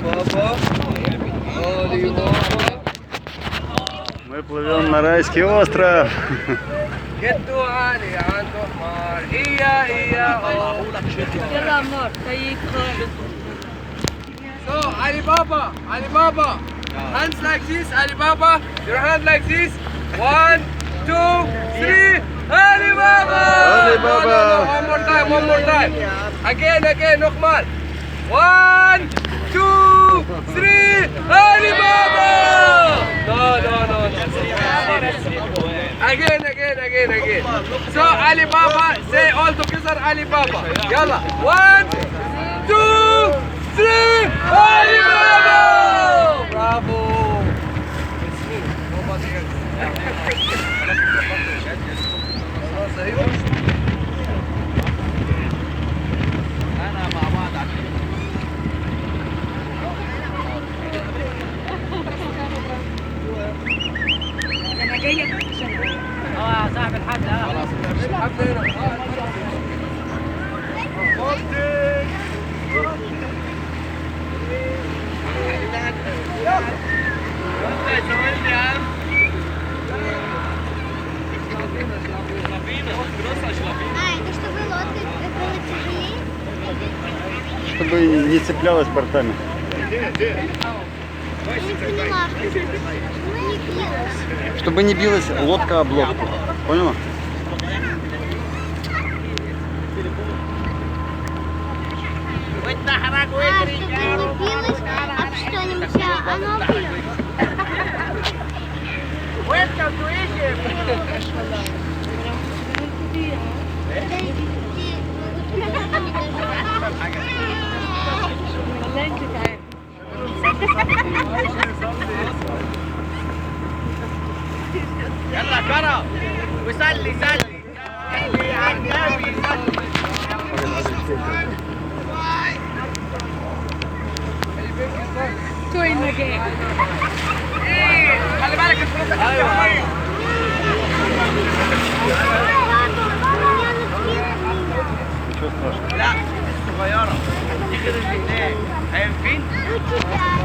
Баба. Али Баба. Мы плывем на райский остров. جدو علي عنده حمار إيا يلا عمار خليك So Ali Baba, hands like this, Ali Baba, your hand like this, 1, 2, 3, Ali Baba! Ali Baba! No, one more time, again, نقمال, 1, 2, 3, Ali Baba! No. Again. So Ali Baba, say all together Ali Baba. Yalla. 1, 2, 3, Ali Baba! Bravo. It's me. Nobody else. أنا مع بعض انا جايه صاحب الحفلة خلاص الحفلة هنا. Чтобы не цеплялась бортами. Чтобы не билась лодка об лодку. Поняла? Welcome to Egypt! يلا كرم وسلي سلي على النبي توين مجال خلي بالك الفلوس. ايوه لا الصغيرة دي غير اللي هناك. فاهم فين؟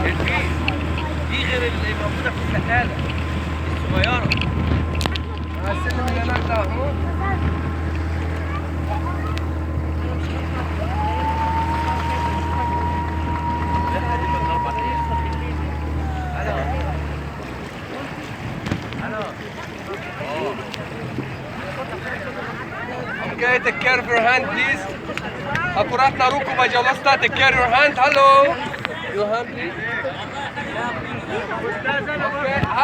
الفيل دي غير اللي موجودة في السكالة الصغيرة. السلم اللي هناك ده اهو. Okay, take care of your hand, please. Аккуратно руку, пожалуйста. Take care of your hand. Hello. Your hand, please. Okay.